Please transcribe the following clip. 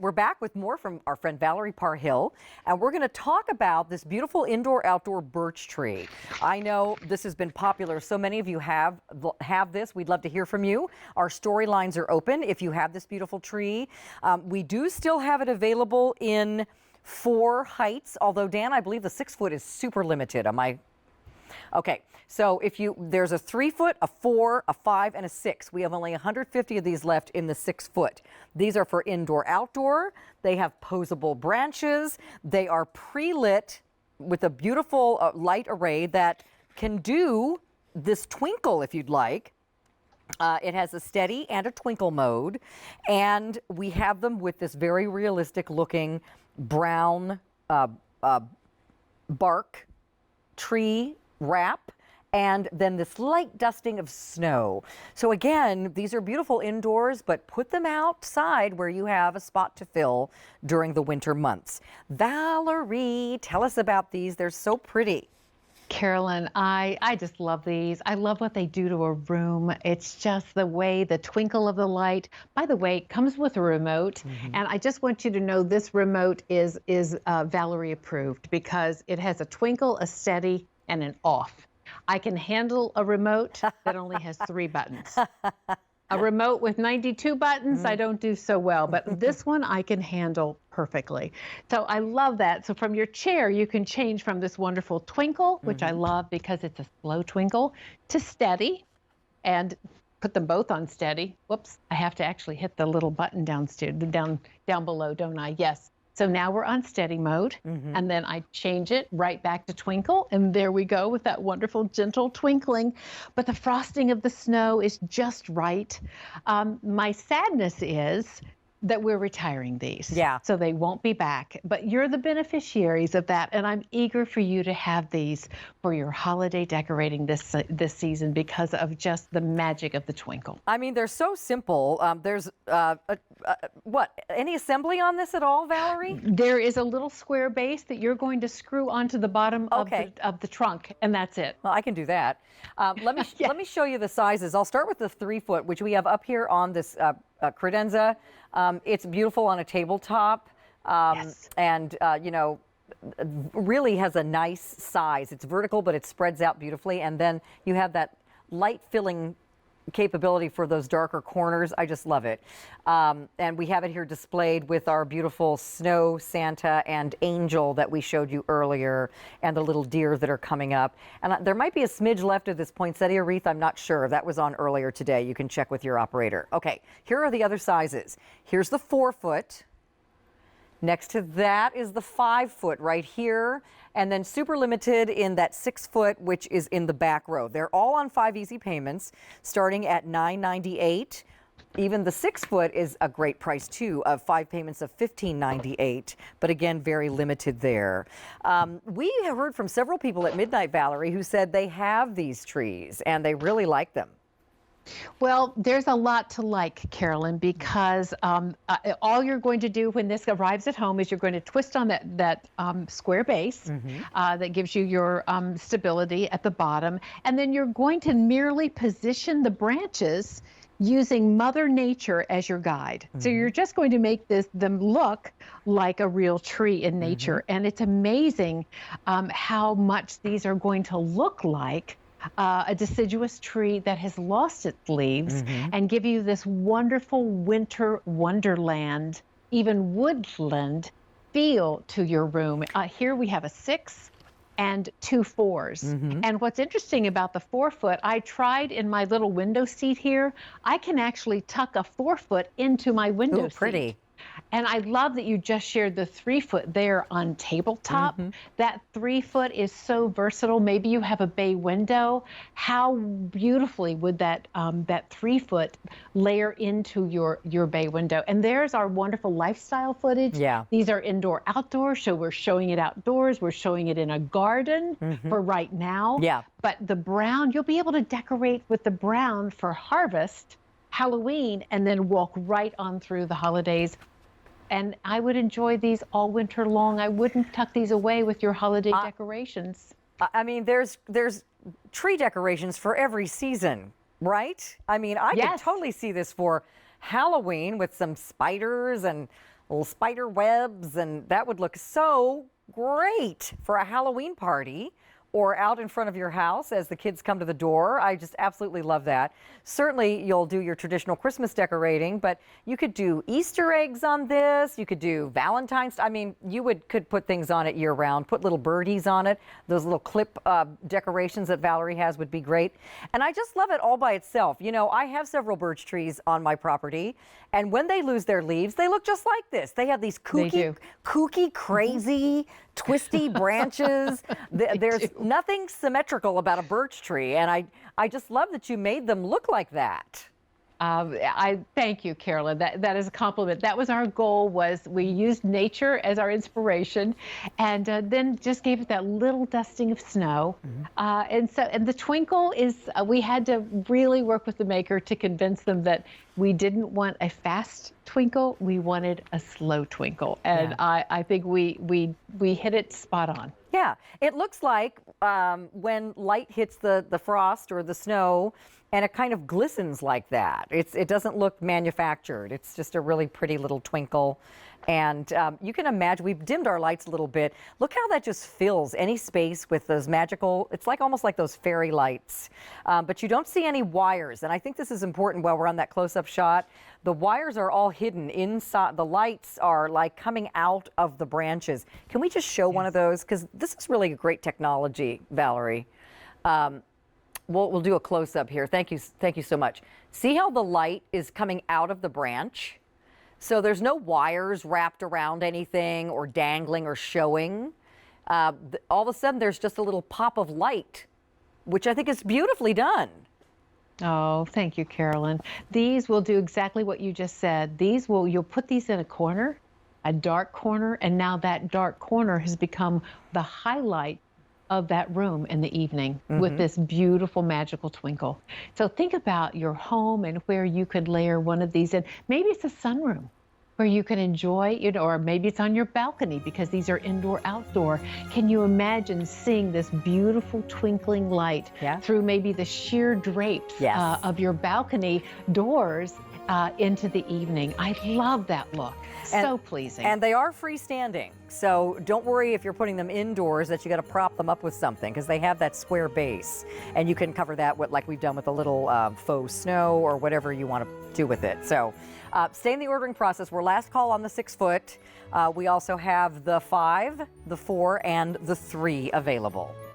we're back with more from our friend Valerie Parhill, and we're going to talk about this beautiful indoor-outdoor birch tree. I know this has been popular. So many of you have this. We'd love to hear from you. Our story lines are open if you have this beautiful tree. We do still have it available in 4 heights, although, Dan, I believe the 6-foot is super limited. Am I? Okay, so there's a 3-foot, a 4, a 5, and a 6. We have only 150 of these left in the 6-foot. These are for indoor-outdoor. They have posable branches. They are pre-lit with a beautiful light array that can do this twinkle if you'd like. It has a steady and a twinkle mode, and we have them with this very realistic looking brown bark tree wrap, and then this light dusting of snow. So again, these are beautiful indoors, but put them outside where you have a spot to fill during the winter months. Valerie, tell us about these. They're so pretty. Carolyn, I just love these. I love what they do to a room. It's just the way, the twinkle of the light. By the way, it comes with a remote. And I just want you to know this remote is Valerie approved because it has a twinkle, a steady, and an off. I can handle a remote that only has 3 buttons. A remote with 92 buttons, I don't do so well, but this one I can handle perfectly. So I love that. So from your chair, you can change from this wonderful twinkle, which I love because it's a slow twinkle, to steady, and put them both on steady. Whoops, I have to actually hit the little button downstairs, down below, don't I? Yes. So now we're on steady mode, and then I change it right back to twinkle, and there we go with that wonderful, gentle twinkling. But the frosting of the snow is just right. My sadness is that we're retiring these. Yeah. So they won't be back. But you're the beneficiaries of that, and I'm eager for you to have these for your holiday decorating this season because of just the magic of the twinkle. I mean, they're so simple. There's any assembly on this at all, Valerie? There is a little square base that you're going to screw onto the bottom of the trunk, and that's it. Well, I can do that. Let me show you the sizes. I'll start with the 3-foot, which we have up here on this credenza. It's beautiful on a tabletop, and really has a nice size. It's vertical, but it spreads out beautifully, and then you have that light filling capability for those darker corners. I just love it. And we have it here displayed with our beautiful snow Santa and angel that we showed you earlier, and the little deer that are coming up. And there might be a smidge left of this poinsettia wreath. I'm not sure. That was on earlier today. You can check with your operator. Okay, here are the other sizes. Here's the 4-foot. Next to that is the 5-foot right here, and then super limited in that 6-foot, which is in the back row. They're all on 5 easy payments, starting at $9.98. Even the 6-foot is a great price too, of 5 payments of $15.98. But again, very limited there. We have heard from several people at midnight, Valerie, who said they have these trees and they really like them. Well, there's a lot to like, Carolyn, because all you're going to do when this arrives at home is you're going to twist on that square base that gives you your stability at the bottom, and then you're going to merely position the branches using Mother Nature as your guide. So you're just going to make them look like a real tree in nature, and it's amazing how much these are going to look like a deciduous tree that has lost its leaves and give you this wonderful winter wonderland, even woodland feel to your room. Here we have a 6 and 2 4s. And what's interesting about the 4-foot, I tried in my little window seat here, I can actually tuck a 4-foot into my window seat. Pretty. And I love that you just shared the 3-foot there on tabletop. That 3-foot is so versatile. Maybe you have a bay window. How beautifully would that 3-foot layer into your bay window? And there's our wonderful lifestyle footage. Yeah. These are indoor outdoor, so we're showing it outdoors. We're showing it in a garden for right now. Yeah. But the brown, you'll be able to decorate with the brown for harvest, Halloween, and then walk right on through the holidays. And I would enjoy these all winter long. I wouldn't tuck these away with your holiday decorations. I mean, there's tree decorations for every season, right? I mean, I could totally see this for Halloween with some spiders and little spider webs, and that would look so great for a Halloween party or out in front of your house as the kids come to the door. I just absolutely love that. Certainly, you'll do your traditional Christmas decorating, but you could do Easter eggs on this. You could do Valentine's. I mean, could put things on it year round, put little birdies on it. Those little clip decorations that Valerie has would be great. And I just love it all by itself. You know, I have several birch trees on my property, and when they lose their leaves, they look just like this. They have these kooky, crazy, twisty branches. There's nothing symmetrical about a birch tree, and I just love that you made them look like that. I thank you, Carolyn. That is a compliment. That was our goal. Was we used nature as our inspiration, and then just gave it that little dusting of snow. And the twinkle is. We had to really work with the maker to convince them that we didn't want a fast twinkle. We wanted a slow twinkle, and I think we hit it spot on. Yeah, it looks like when light hits the frost or the snow, and it kind of glistens like that. It doesn't look manufactured. It's just a really pretty little twinkle. And you can imagine, we've dimmed our lights a little bit. Look how that just fills any space with those magical, it's like almost like those fairy lights. But you don't see any wires. And I think this is important while we're on that close-up shot. The wires are all hidden inside. The lights are like coming out of the branches. Can we just show one of those? Because this is really a great technology, Valerie. We'll do a close-up here. Thank you so much. See how the light is coming out of the branch? So there's no wires wrapped around anything or dangling or showing. All of a sudden, there's just a little pop of light, which I think is beautifully done. Oh, thank you, Carolyn. These will do exactly what you just said. You'll put these in a corner, a dark corner, and now that dark corner has become the highlight of that room in the evening with this beautiful magical twinkle. So think about your home and where you could layer one of these in. Maybe it's a sunroom where you can enjoy it, or maybe it's on your balcony because these are indoor outdoor. Can you imagine seeing this beautiful twinkling light through maybe the sheer drapes of your balcony doors into the evening? I love that look. So pleasing. And they are freestanding. So don't worry if you're putting them indoors that you got to prop them up with something, because they have that square base. And you can cover that with, like we've done with a little faux snow or whatever you want to do with it. So stay in the ordering process. We're last call on the 6-foot. We also have the 5, the 4, and the 3 available.